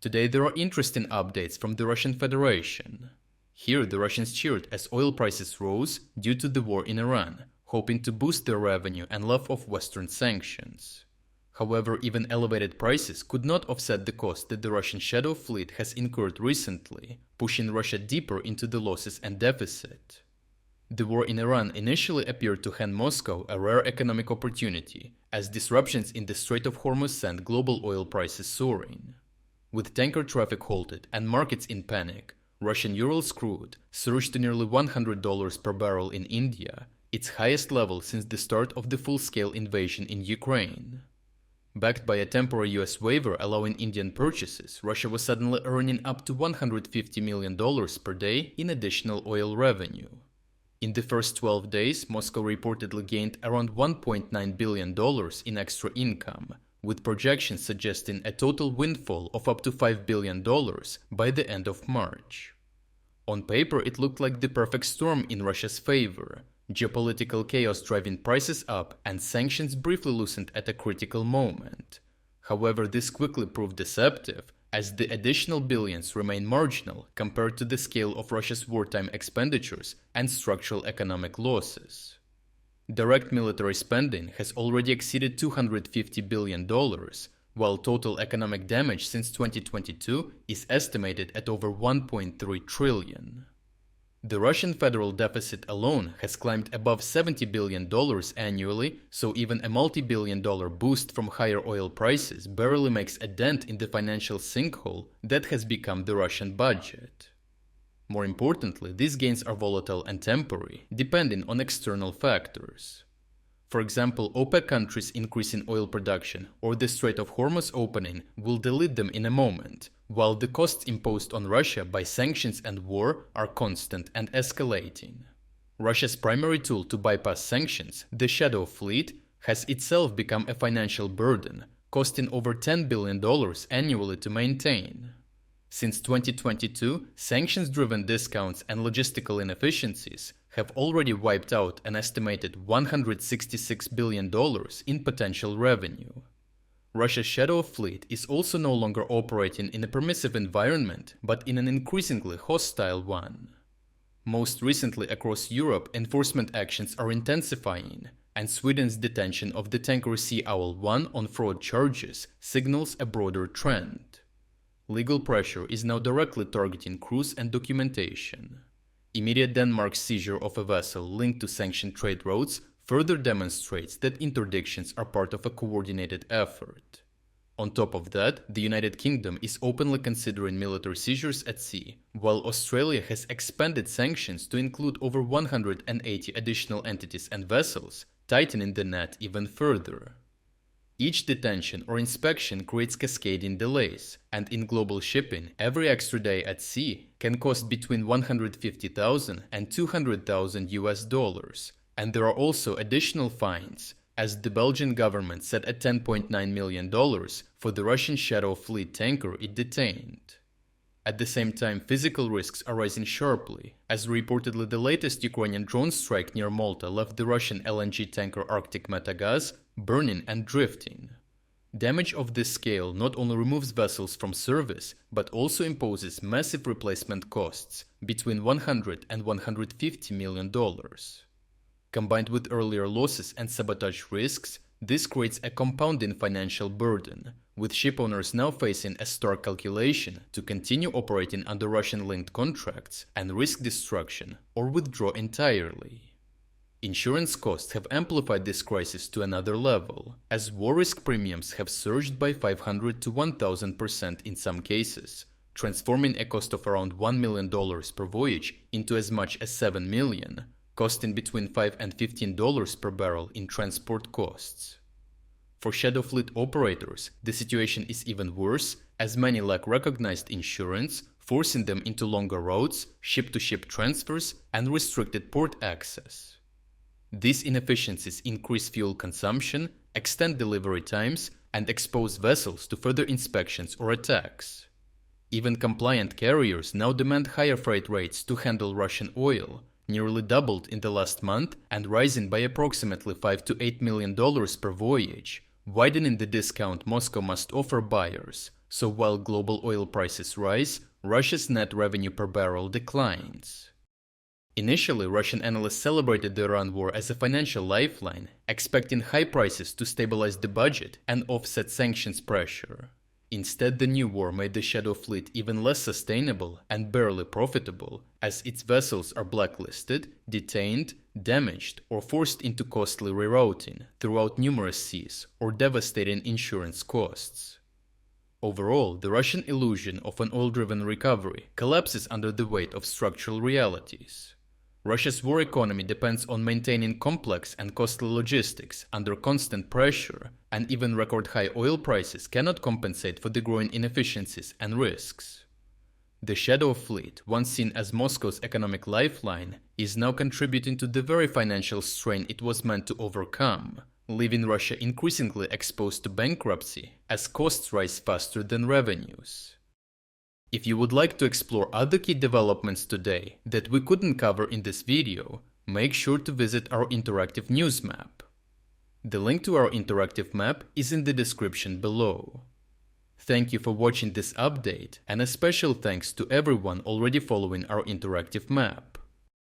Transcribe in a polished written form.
Today there are interesting updates from the Russian Federation. Here the Russians cheered as oil prices rose due to the war in Iran, hoping to boost their revenue and laugh off Western sanctions. However, even elevated prices could not offset the cost that the Russian shadow fleet has incurred recently, pushing Russia deeper into the losses and deficit. The war in Iran initially appeared to hand Moscow a rare economic opportunity, as disruptions in the Strait of Hormuz sent global oil prices soaring. With tanker traffic halted and markets in panic, Russian Urals crude surged to nearly $100 per barrel in India, its highest level since the start of the full-scale invasion in Ukraine. Backed by a temporary US waiver allowing Indian purchases, Russia was suddenly earning up to $150 million per day in additional oil revenue. In the first 12 days, Moscow reportedly gained around $1.9 billion in extra income, with projections suggesting a total windfall of up to $5 billion by the end of March. On paper, it looked like the perfect storm in Russia's favor, geopolitical chaos driving prices up and sanctions briefly loosened at a critical moment. However, this quickly proved deceptive, as the additional billions remain marginal compared to the scale of Russia's wartime expenditures and structural economic losses. Direct military spending has already exceeded $250 billion, while total economic damage since 2022 is estimated at over $1.3 trillion. The Russian federal deficit alone has climbed above $70 billion annually, so even a multi-billion-dollar boost from higher oil prices barely makes a dent in the financial sinkhole that has become the Russian budget. More importantly, these gains are volatile and temporary, depending on external factors. For example, OPEC countries increasing oil production or the Strait of Hormuz opening will delete them in a moment, while the costs imposed on Russia by sanctions and war are constant and escalating. Russia's primary tool to bypass sanctions, the shadow fleet, has itself become a financial burden, costing over $10 billion annually to maintain. Since 2022, sanctions-driven discounts and logistical inefficiencies have already wiped out an estimated $166 billion in potential revenue. Russia's shadow fleet is also no longer operating in a permissive environment, but in an increasingly hostile one. Most recently across Europe, enforcement actions are intensifying, and Sweden's detention of the tanker Sea Owl 1 on fraud charges signals a broader trend. Legal pressure is now directly targeting crews and documentation. Immediate Denmark's seizure of a vessel linked to sanctioned trade routes further demonstrates that interdictions are part of a coordinated effort. On top of that, the United Kingdom is openly considering military seizures at sea, while Australia has expanded sanctions to include over 180 additional entities and vessels, tightening the net even further. Each detention or inspection creates cascading delays, and in global shipping, every extra day at sea can cost between $150,000 and $200,000 US, and there are also additional fines, as the Belgian government set at $10.9 million for the Russian shadow fleet tanker it detained. At the same time, physical risks are rising sharply, as reportedly the latest Ukrainian drone strike near Malta left the Russian LNG tanker Arctic Metagas burning and drifting. Damage of this scale not only removes vessels from service, but also imposes massive replacement costs, between $100 and $150 million. Combined with earlier losses and sabotage risks, this creates a compounding financial burden, with shipowners now facing a stark calculation to continue operating under Russian-linked contracts and risk destruction or withdraw entirely. Insurance costs have amplified this crisis to another level, as war risk premiums have surged by 500 to 1000% in some cases, transforming a cost of around $1 million per voyage into as much as $7 million, costing between $5 and $15 per barrel in transport costs. For shadow fleet operators, the situation is even worse, as many lack recognized insurance, forcing them into longer routes, ship-to-ship transfers, and restricted port access. These inefficiencies increase fuel consumption, extend delivery times, and expose vessels to further inspections or attacks. Even compliant carriers now demand higher freight rates to handle Russian oil, nearly doubled in the last month and rising by approximately $5 to $8 million per voyage, widening the discount Moscow must offer buyers, So while global oil prices rise, Russia's net revenue per barrel declines. Initially, Russian analysts celebrated the Iran war as a financial lifeline, expecting high prices to stabilize the budget and offset sanctions pressure. Instead, the new war made the shadow fleet even less sustainable and barely profitable, as its vessels are blacklisted, detained, damaged, or forced into costly rerouting throughout numerous seas or devastating insurance costs. Overall, the Russian illusion of an oil-driven recovery collapses under the weight of structural realities. Russia's war economy depends on maintaining complex and costly logistics under constant pressure, and even record-high oil prices cannot compensate for the growing inefficiencies and risks. The shadow fleet, once seen as Moscow's economic lifeline, is now contributing to the very financial strain it was meant to overcome, leaving Russia increasingly exposed to bankruptcy as costs rise faster than revenues. If you would like to explore other key developments today that we couldn't cover in this video, make sure to visit our interactive news map. The link to our interactive map is in the description below. Thank you for watching this update, and a special thanks to everyone already following our interactive map.